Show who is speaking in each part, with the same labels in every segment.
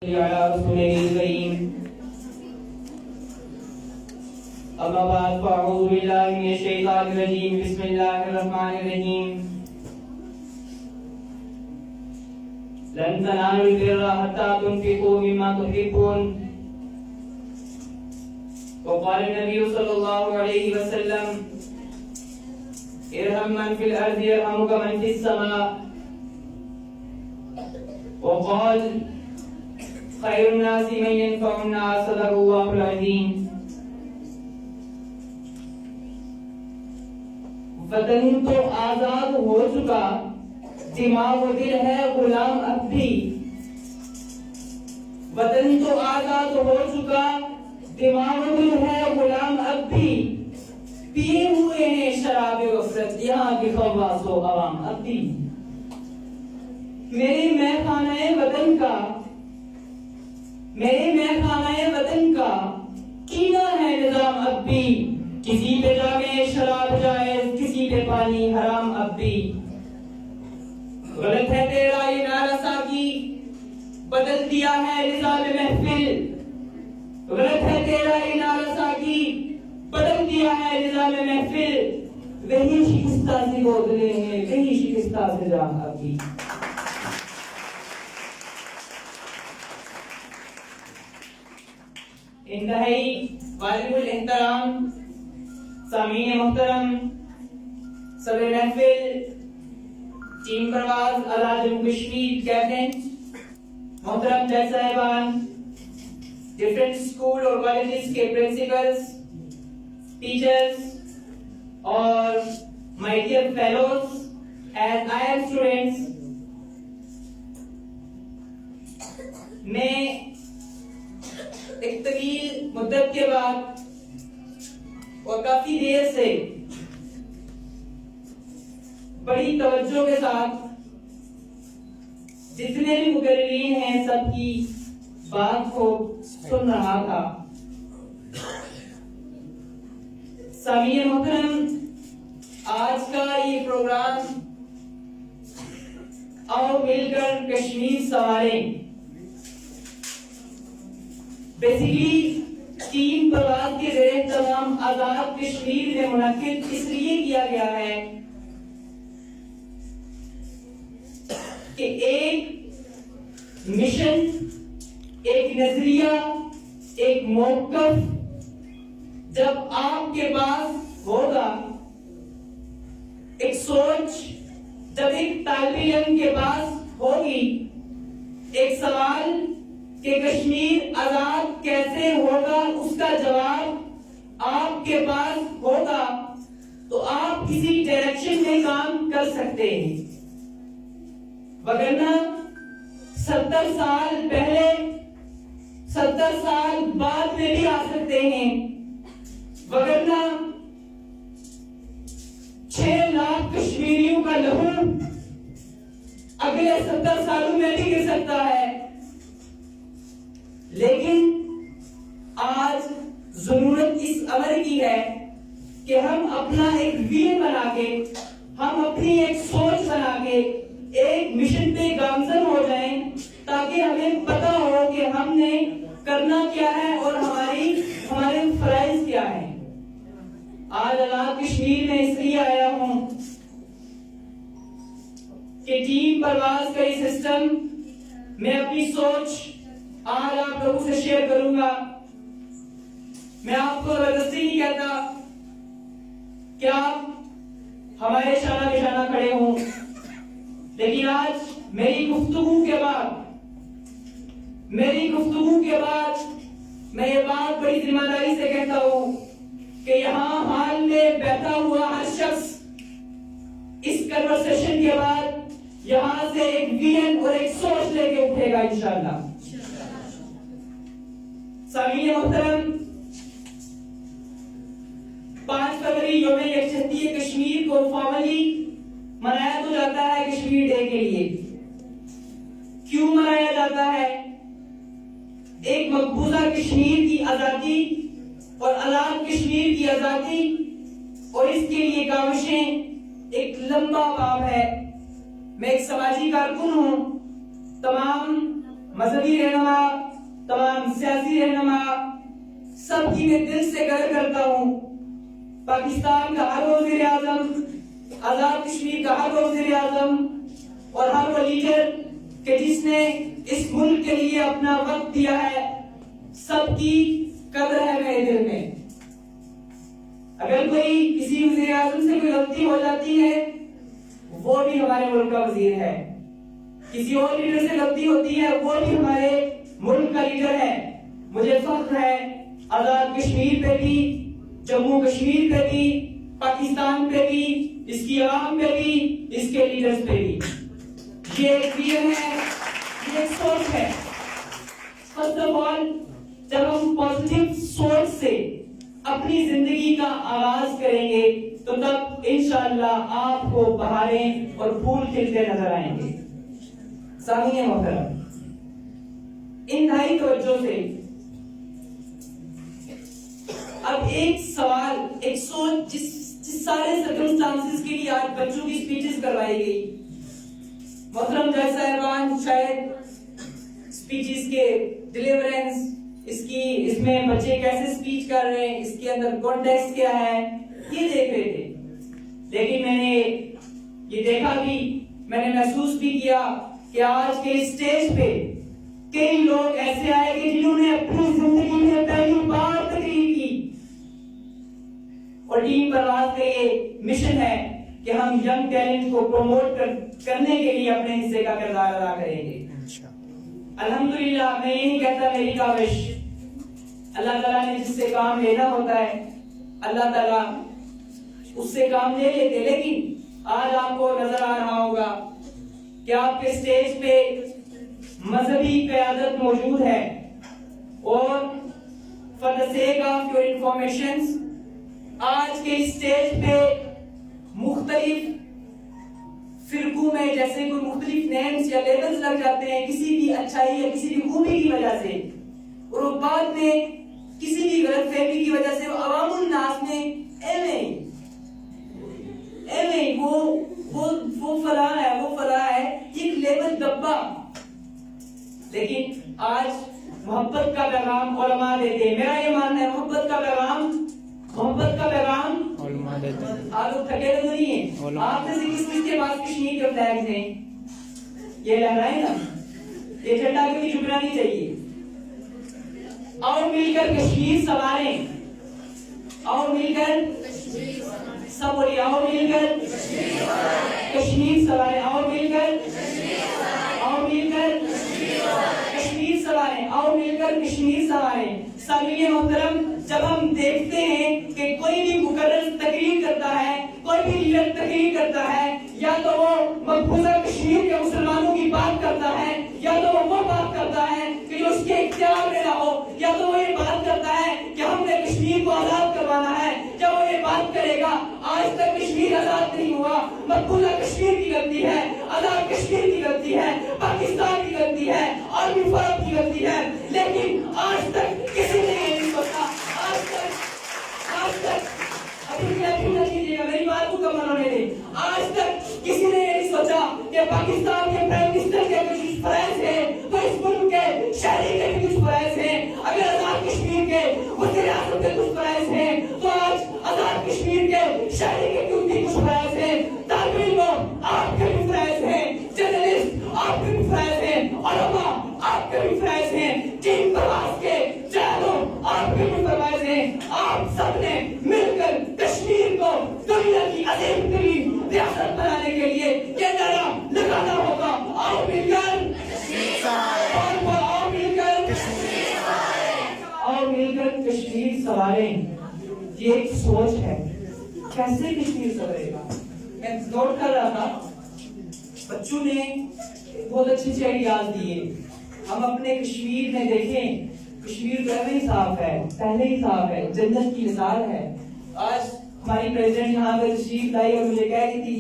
Speaker 1: على رسوله الكريم أما بعد فأعوذ بالله من الشيطان الرجيم بسم الله الرحمن الرحيم لن تنالوا البر حتى تنفقوا مما تحبون وقال النبي صلى الله عليه وسلم ارحم من في الأرض يرحمك من في السماء وقال خیر الناس من ينفع الناس صدق اللہ العظیم. وطن تو آزاد ہو چکا دماغ و دل ہے غلام اب بھی. وطن تو آزاد ہو چکا دماغ و دل ہے غلام اب بھی. پیے ہوئے ہیں شراب غفلت یہاں کی خواص و عوام اب بھی. میرے میخانہ وطن کا میرے میخانہ وطن کا کینا ہے نظام اب بھی. کسی پہ جامع شراب جائز کسی پہ پانی حرام اب بھی. غلط ہے تیرا یہ نعرہ ساقی بدل دیا ہے نظام محفل. غلط ہے تیرا یہ نعرہ ساقی بدل دیا ہے نظام محفل. وہی شکستہ سے بودلے ہیں وہی شکستہ سے جام اب بھی. انتہائی واجب الاحترام سامعین محترم صدر محفل ٹیم پرواز آزاد جموں کشمیر کیبنٹ محترم جج صاحبان ڈفرینٹ اسکول اور کالجز کے پرنسپلز ٹیچرز اور my dear fellows as I am students. میں ایک طویل مدت کے بعد اور کافی دیر سے بڑی توجہ کے ساتھ جتنے بھی مقررین ہیں سب کی بات کو سن رہا تھا. سامعین محترم آج کا یہ پروگرام آؤ مل کر کشمیر سنواریں بیسیکلی ٹیم پرواز کے زیر اہتمام آزاد کشمیر میں منعقد اس لیے کیا گیا ہے کہ ایک مشن ایک نظریہ ایک موقف جب آپ کے پاس ہوگا ایک سوچ جب ایک طالب علم کے پاس ہوگی ایک سوال کہ کشمیر آزاد کیسے ہوگا اس کا جواب آپ کے پاس ہوگا تو آپ کسی ڈائریکشن میں کام کر سکتے ہیں. وگرنہ 70 سال پہلے 70 سال بعد میں بھی آ سکتے ہیں. وگرنہ 6 لاکھ کشمیریوں کا لہو اگلے 70 سالوں میں بھی گر سکتا ہے. لیکن آج ضرورت اس امر کی ہے کہ ہم اپنا ایک ویژن بنا کے ہم اپنی ایک سوچ بنا کے ایک مشن پہ گامزن ہو جائیں تاکہ ہمیں پتا ہو کہ ہم نے کرنا کیا ہے اور ہمارے فرائض کیا ہیں. آج آزاد کشمیر میں اس لیے آیا ہوں کہ ٹیم پرواز کا یہ سسٹم میں اپنی سوچ آج آپ لوگوں سے شیئر کروں گا. میں آپ کو زبردستی نہیں کہتا کہ آپ ہمارے شانہ بشانہ کھڑے ہوں، لیکن آج میری گفتگو کے بعد میں یہ بات بڑی ذمہ داری سے کہتا ہوں کہ یہاں حال میں بیٹھا ہوا ہر شخص اس کنورسیشن کے بعد یہاں سے ایک ویژن اور ایک سوچ لے کے اٹھے گا انشاءاللہ. سامعین محترم 5 فروری یوم یکجہتی کشمیر کو فارملی منایا تو جاتا ہے کشمیر ڈے کے لیے. کیوں منایا جاتا ہے؟ ایک مقبوضہ کشمیر کی آزادی اور آزاد کشمیر کی آزادی اور اس کے لیے کاوشیں ایک لمبا کام ہے. میں ایک سماجی کارکن ہوں. تمام مذہبی رہنما، تمام سیاسی رہنما، سب کی میں دل سے قدر کرتا ہوں. پاکستان کا ہر وزیر اعظم، آزاد کشمیر کا ہر وزیر اعظم اور ہر وہ لیڈر کہ جس نے اس ملک کے لیے اپنا وقت دیا ہے، سب کی قدر ہے میرے دل میں. اگر کوئی کسی وزیر اعظم سے کوئی غلطی ہو جاتی ہے، وہ بھی ہمارے ملک کا وزیر ہے. کسی اور لیڈر سے غلطی ہوتی ہے، وہ بھی ہمارے ملک کا لیڈر ہے. مجھے فخر ہے آزاد کشمیر پہ بھی، جموں کشمیر پہ بھی، پاکستان پہ بھی، اس کی عوام پہ بھی، اس کے لیڈرز پہ بھی. یہ ایک ویژن ہے، یہ ایک سوچ ہے. فرسٹ آف آل جب ہم پازیٹیو سوچ سے اپنی زندگی کا آغاز کریں گے تو تب انشاءاللہ آپ کو بہاریں اور پھول کھلتے نظر آئیں گے. سامعین محترم، انتہائی توجہ سے اب ایک سوال، ایک سوچ جس سارے سرکمسٹانسز کے لیے آج بچوں کی سپیچز کروائی گئی. محترم جج صاحبان شاید سپیچز کے ڈیلیورنس، اس میں بچے کیسے سپیچ کر رہے ہیں، اس کے اندر کانٹیکسٹ کیا ہے، یہ دیکھ رہے تھے. لیکن میں نے یہ دیکھا بھی، میں نے محسوس بھی کیا کہ آج کے اسٹیج پہ کئی لوگ ایسے آئے کہ جنہوں نے اپنی زندگی میں پہلی بار تقریر کی، اور ٹیم پرواز کا یہ مشن ہے کہ ہم ینگ ٹیلنٹ کو پروموٹ کرنے کے لیے اپنے حصے کا کردار ادا کریں گے. الحمدللہ میں یہی کہتا، میری کاوش، اللہ تعالیٰ نے جس سے کام لینا ہوتا ہے اللہ تعالیٰ اس سے کام لے لیتے. لیکن آج آپ کو نظر آ رہا ہوگا کہ آپ کے اسٹیج پہ مذہبی قیادت موجود ہے. اور for the sake of your information, آج کے اسٹیج پہ مختلف فرقوں میں جیسے کوئی مختلف نیمز یا لیبلز لگ جاتے ہیں کسی بھی اچھائی یا کسی بھی خوبی کی وجہ سے، اور بعد میں کسی بھی غلط فہمی کی وجہ سے عوام الناس میں وہ فلاں ہے، وہ فلاں ہے، یہ لیبل دبا. لیکن آج محبت کا پیغام علماء دیتے ہیں. میرا یہ ماننا ہے محبت کا پیغام علماء دیتے ہیں. آپ لوگ تھکے تو نہیں ہیں؟ آپ میں سے کس کے پاس کشمیر کے فلیگز ہیں؟ یہ لہرائیں نا، یہ جھنڈا کبھی جھکنا نہیں چاہیے. اور مل کر کشمیر سواریں، اور مل کر سب بولیے، اور مل کر کشمیر سواریں، اور مل کر کشمیر سواریں، اور مل کر کشمیر سواریں. سامعین محترم، جب ہم دیکھتے ہیں کہ کوئی بھی مقرر تقریر کرتا ہے، کوئی بھی لیڈر تقریر کرتا ہے، یا تو وہ مقبوضہ کشمیر کے مسلمانوں کی بات کرتا ہے، یا تو وہ بات کرتا ہے کہ جو اس کے اختیار میں نہ ہو، یا تو وہ یہ بات کرتا ہے کہ ہم نے کشمیر کو آزاد کروانا ہے. جب وہ یہ بات کرے گا، آج تک کشمیر آزاد نہیں ہوا. مقبوضہ کشمیر کی غلطی ہے، آزاد کشمیر کی غلطی ہے، پاکستان کی غلطی ہے، آرمی فوج کی غلطی ہے. لیکن آج تک کسی نے یہ نہیں سوچا. آج تک میری بات کو کمل ہونے دیں. آج تک کسی نے یہ نہیں سوچا کہ پاکستان کے پرائم منسٹر کے کچھ فرائض ہیں تو اس ملک کے شہری کے بھی کچھ فرائض ہیں. اگر آزاد کشمیر کے وزیر اعظم کے کچھ فرائض ہیں تو آج آزاد کشمیر کے شہری کے بھی کچھ فرائض ہیں. طالب علموں، آپ کے بھی فرائض ہیں. جرنلسٹ، آپ کے بھی فرائض ہیں. علماء، آپ کے بھی فرائض ہیں. ٹیم پرواز کے چہروں، آپ کے بھی فرائض ہیں. آپ سب نے مل کر کشمیر کو دنیا کی عظیم ترین ریاست بنانے کے لیے یہ نعرہ لگانا ہوگا. آؤ مل کر کشمیر سواریں. یہ ایک سوچ ہے، کیسے کشمیر سوارے گا. میں نوٹ کر رہا تھا، بچوں نے بہت اچھی آئیڈیاز دیے. ہم اپنے کشمیر میں دیکھیں، کشمیر پہلے ہی صاف ہے، جنت کی مثال ہے. آج ہماری پریزیڈنٹ یہاں پر تشریف لائی اور مجھے کہہ رہی تھی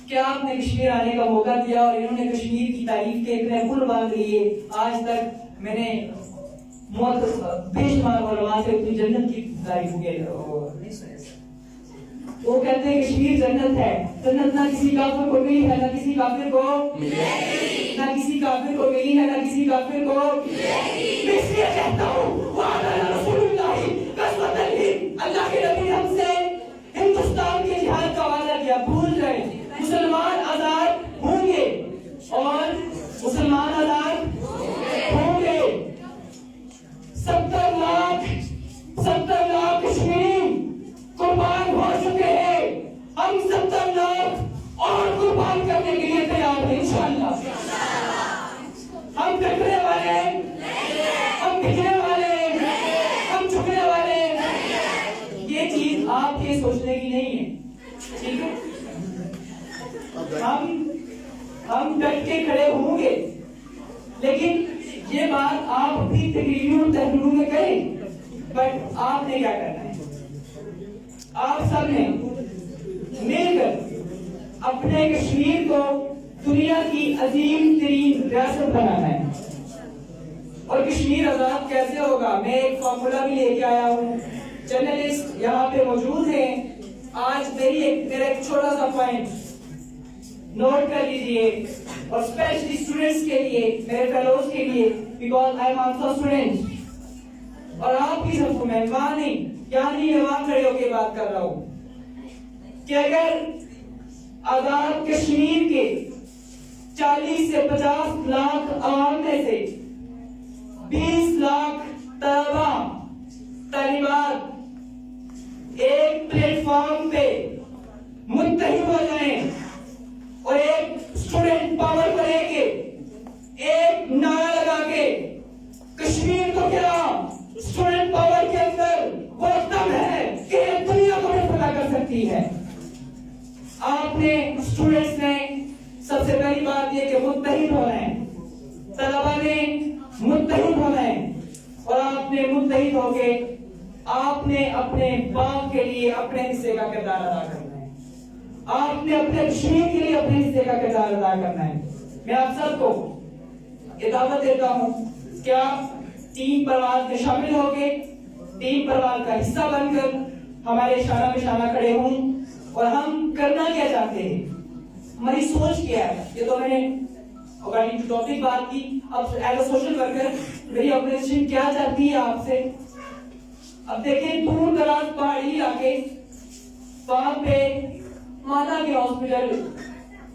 Speaker 1: کہ آپ نے کشمیر آنے کا موقع دیا اور انہوں نے کشمیر کی تعریف کے اتنے پل باندھ لیے. آج تک میں نے بے شمار علماء سے اپنی جنت کی تعریف کے وہ کہتے ہیں کشمیر جنت ہے. جنت نہ کسی کافر کو ملی ہے، نہ کسی کافر کو ملے گی، نہ کسی کافر کو ملی ہے، نہ کسی کافر کو ملے گی. میں اس لیے کہتا ہوں وعدہ رسول اللہ قسمت الہند، اللہ کے نبی نے ہم سے ہندوستان کے جہاد کا وعدہ کیا. بھول گئے. مسلمان آزاد ہوں گے اور مسلمان آزاد ہوں گے. 70 لاکھ کشمیری قربان ہو چکے ہیں. ہم 70 لاکھ اور قربان کرنے کے لیے تیار ہیں انشاءاللہ. ہم ڈٹنے والے، ہم بھیجنے والے، ہم جھکنے والے. یہ چیز آپ کے سوچنے کی نہیں ہے، ٹھیک ہے؟ ہم ڈٹ کے کھڑے ہوں گے، لیکن یہ بات آپ اپنی تقریروں اور تحریروں میں کریں. بٹ آپ نے کیا کرنا ہے؟ آپ سب نے مل کر اپنے کشمیر کو دنیا کی عظیم ترین ریاست بنانا ہے. اور کشمیر آزاد کیسے ہوگا؟ میں ایک فارمولا بھی لے کے آیا ہوں. جرنلسٹ یہاں پہ موجود ہیں. آج میرا ایک چھوٹا سا پوائنٹ نوٹ کر لیجئے، اور اسپیشلی اسٹوڈنٹس کے لیے، میرے فیلوز کے لیے، because I am also student. اور آپ بھی سب کو، میں وہاں نہیں، یہاں نہیں، میں وہاں کھڑے ہو کے بات کر رہا ہوں کہ اگر آزاد کشمیر کے 40 سے 50 لاکھ عوام میں سے 20 لاکھ طلبا طالبات ایک پلیٹ فارم پہ متحد ہو جائیں اور ایک اسٹوڈنٹ پاور کو لے کے ایک نعرہ لگا کے کشمیر کو کیا اسٹوڈنٹ پاور کے اندر وہ دم ہے کہ یہ دنیا کو بھی فتح کر سکتی ہے. آپ نے اسٹوڈنٹس نے سب سے پہلی بات یہ کہ متحد ہونا ہے، طلبا نے متحد ہونا ہے، اور آپ نے متحد ہو کے آپ نے اپنے باپ کے لیے اپنے حصے کا کردار ادا کرنا ہے. آپ نے اپنے کشمیر کے لیے اپنے حصے کا کردار ادا کرنا ہے. میں آپ سب کو یہ دعوت دیتا ہوں کہ آپ ٹیم پرواز میں شامل ہو کے ٹیم پرواز کا حصہ بن کر ہمارے شانہ بہ شانہ کھڑے ہوں. اور ہم کرنا کیا چاہتے ہیں، ہماری سوچ کیا ہے. یہ تو میں نے اکارڈنگ ٹو ٹاپک بات کی. اب ایز اے سوشل ورکر میری آرگنائزیشن کیا چاہتی ہے آپ سے؟ اب دیکھیں دور دراز پہاڑی علاقے، وہاں پہ مانا کے ہاسپٹل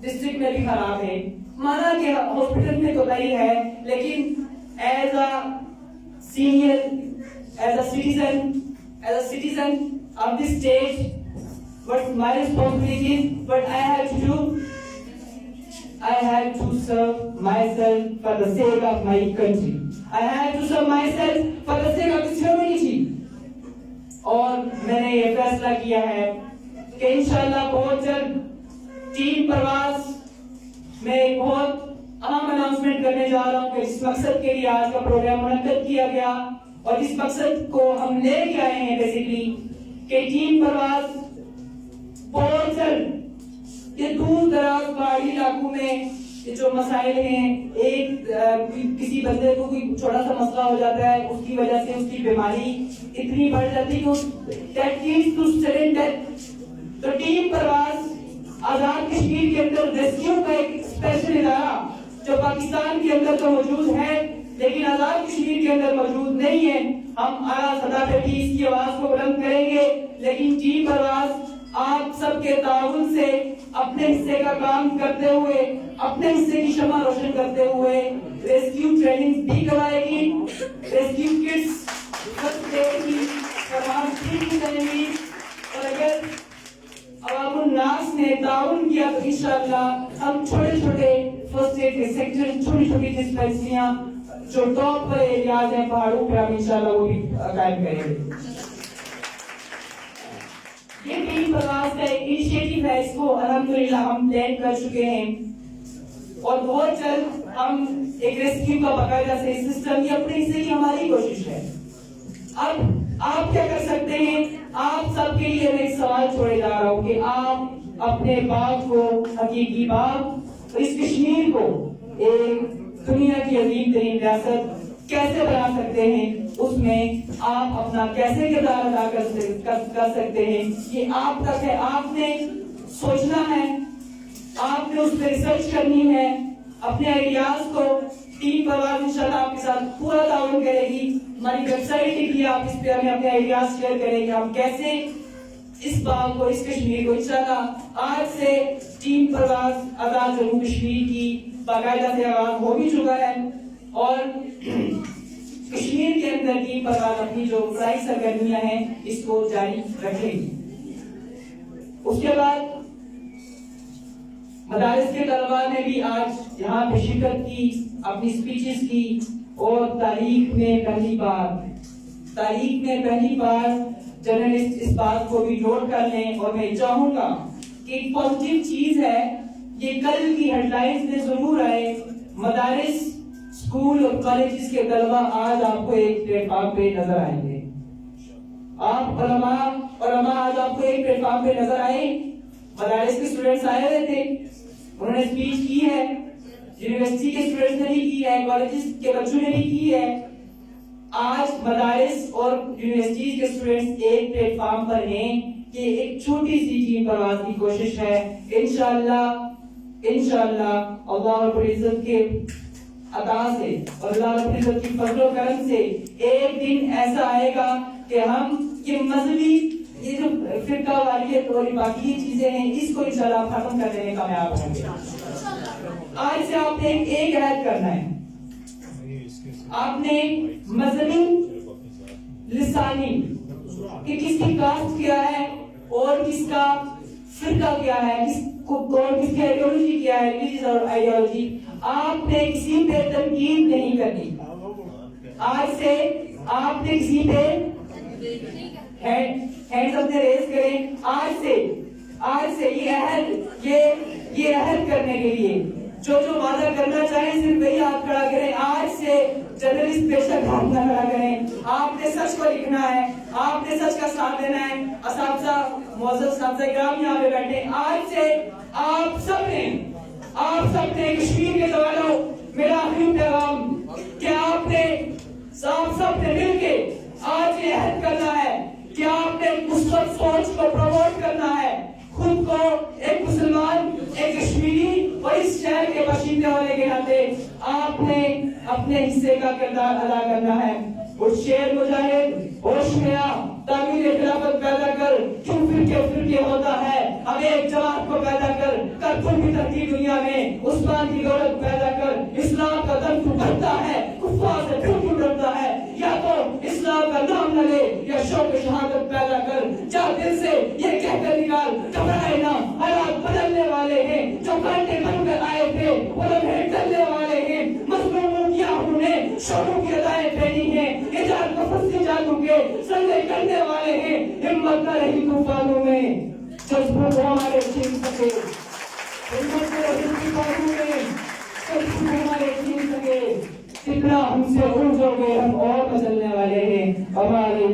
Speaker 1: ڈسٹرکٹ میں بھی خراب ہے، مانا کے ہاسپٹل میں تو نہیں ہے، لیکن as a senior, as a citizen of this state, what my responsibility is, what I have to do, I have to serve myself for the sake of my country. I have to serve myself for the sake of this community. اور میں نے یہ فیصلہ کیا ہے کہ انشاءاللہ بہت جلد ٹیم پرواز میں ایک بہت اہم اناؤنسمنٹ کرنے جا رہا ہوں کہ جس مقصد کے لیے آج کا پروگرام منعقد کیا گیا اور جس مقصد کو ہم لے کے آئے ہیں بیسیکلی کہ ٹیم پرواز بہت جلد یہ دور دراز پہاڑی علاقوں میں یہ جو مسائل ہیں، ایک کسی بندے کو کوئی چھوٹا سا مسئلہ ہو جاتا ہے، اس کی وجہ سے اس کی بیماری اتنی بڑھ جاتی ہے تو ٹیم پرواز آزاد کشمیر کے اندر ریسکیو کا ایک اسپیشل ادارہ جو پاکستان کے اندر تو موجود ہے لیکن آزاد کشمیر کے اندر موجود نہیں ہے. ہم اعلیٰ سطح پہ بھی اس کی آواز کو بلند کریں گے، لیکن ٹیم پرواز آپ سب کے تعاون سے اپنے حصے کا کام کرتے ہوئے، اپنے حصے کی شمع روشن کرتے ہوئے ریسکیو ٹریننگ بھی کروائے گی، ریسکیو کٹس فرسٹ ایڈ کی فراہم کی جائیں گی. اور اگر عوام الناس نے تعاون کیا تو انشاءاللہ ہم چھوٹے چھوٹے فرسٹ ایڈ کے سیکٹر، چھوٹی چھوٹی ڈسپینسریاں جو ٹاپ پر ایریاز ہیں پہاڑوں پہ، ہم انشاءاللہ وہ بھی قائم کریں گے. یہ ٹیم پرواز کا ایک انیشیٹو ہے، اس کو الحمدللہ ہم پلان کر چکے ہیں اور بہت جلد ہم ایک ریسکیو کا باقاعدہ سے سسٹم، یہ اپنے حصے کی ہماری کوشش ہے. اب آپ کیا کر سکتے ہیں؟ آپ سب کے لیے میں ایک سوال چھوڑے جا رہا ہوں کہ آپ اپنے باغ کو، حقیقی باغ، اس کشمیر کو ایک دنیا کی عظیم ترین ریاست کیسے بنا سکتے ہیں، اس میں آپ اپنا کیسے کردار ادا کر سکتے ہیں، یہ آپ تک ہے. آپ نے سوچنا ہے، آپ نے اس پہ ریسرچ کرنی ہے. اپنے آئیڈیاز کو ٹیم پرواز انشاءاللہ آپ کے ساتھ پورا تعاون کرے گی. ہماری ویب سائٹ لکھی، آپ اس پہ ہمیں اپنے آئیڈیاز شیئر کریں گے. ہم کیسے اس باغ کو، اس کشمیر کو انشاءاللہ آج سے ٹیم پرواز آزاد جموں کشمیر کی باقاعدہ سے آغاز ہو بھی چکا ہے، اور کشمیر کے اندر ٹیم پرواز اپنی جو فلائی سرگرمیاں ہیں اس کو جاری رکھے گی. اس کے بعد مدارس کے طلباء نے بھی آج یہاں پہ شرکت کی، اپنی سپیچز کی، اور تاریخ میں پہلی بار جرنلسٹ اس بات کو بھی نوٹ کر لیں. اور میں چاہوں گا کہ ایک پازیٹیو چیز ہے، یہ کل کی ہیڈ لائنز میں ضرور آئے، مدارس، اسکول اور کالجز کے طلباء آج آپ کو ایک پلیٹ فارم پہ نظر آئیں گے. آپ علماء آج آپ کو ایک پلیٹ فارم پہ نظر آئے. مدارس کے اسٹوڈنٹس آئے ہوئے تھے، انہوں نے اسپیچ کی ہے، یونیورسٹی کے اسٹوڈنٹس نے بھی کی ہے، کالجز کے بچوں نے بھی کی ہے. آج مدارس اور یونیورسٹیز کے اسٹوڈنٹس ایک پلیٹ فارم پر ہیں کہ ایک چھوٹی سی ٹیم پرواز کی کوشش ہے. انشاءاللہ اللہ رب العزت کے عطا سے اور اللہ رب العزت کی فضل و کرم سے ایک دن ایسا آئے گا کہ ہم یہ مذہبی، یہ جو فرقہ واریت اور باقی چیزیں ہیں، اس کو انشاءاللہ ختم کرنے میں کامیاب ہوں گے. آج سے آپ نے ایک عہد کرنا ہے، آپ نے مذہبی، لسانی، کہ کس کی کاسٹ کیا ہے اور کس کا فرقہ کیا ہے، کس کی آئیڈیالوجی کیا ہے، ریلیجیس اور آئیڈیالوجی، آپ نے کسی پہ تنقید نہیں کرنی. آج سے آپ نے کسی پہ ہینڈز اپنے ریز کریں. آج سے یہ عہد کرنے کے لیے جو وعدہ کرنا چاہیں صرف وہی ہاتھ کھڑا کریں. آج سے جرنلسٹ بے شک ہاتھ نہ کھڑا کریں. آپ نے سچ کو لکھنا ہے، آپ نے سچ کا ساتھ دینا ہے. اساتذہ، معزز اساتذہ کرام یہاں پہ بیٹھے، آج سے آپ سب نے کشمیر کے سوالوں، میرا آخری پیغام کہ آپ نے سب نے مل کے آج یہ عہد کرنا ہے کہ آپ نے مثبت سوچ کو پروموٹ کرنا ہے، خود کو ایک مسلمان، ایک کشمیری اور اس شہر کے باشندے ہونے کے ناطے آپ نے اپنے حصے کا کردار ادا کرنا ہے. اور شیر مجاہد ہوش میں آ، تعمیر خلافت پیدا کر، کیوں فرقے ہوتا ہے، ہمیں ایک جماعت کو پیدا کر تم بھی ترقی دنیا میں عثمان کی دولت پیدا کر. اسلام کا دم تو بڑھتا ہے، کفار سے کیوں ڈرتا ہے، یا تو اسلام کا نام نہ لے یا شوق شہادت پیدا کر. جا دل سے یہ کہہ کر نکال، گھبرائے نہ، حالات بدلنے والے ہیں، جو کانٹے بن کر آئے تھے وہ لمحے ٹلنے والے ہیں. مظلوموں کی آہوں نے شوقوں کی ادائیں پھیری ہیں، ایجاد مفصل جادو کے سنگے کرنے والے ہیں. ہمت نہ رہی طوفانوں میں، جذبوں کو ہمارے چھین سکے، ہمت نہ رہی طوفانوں میں، جذبوں کو ہمارے چھین سکے. کتنا ہم سے اڑ جو گے، ہم اور مچلنے والے ہیں. ہمارے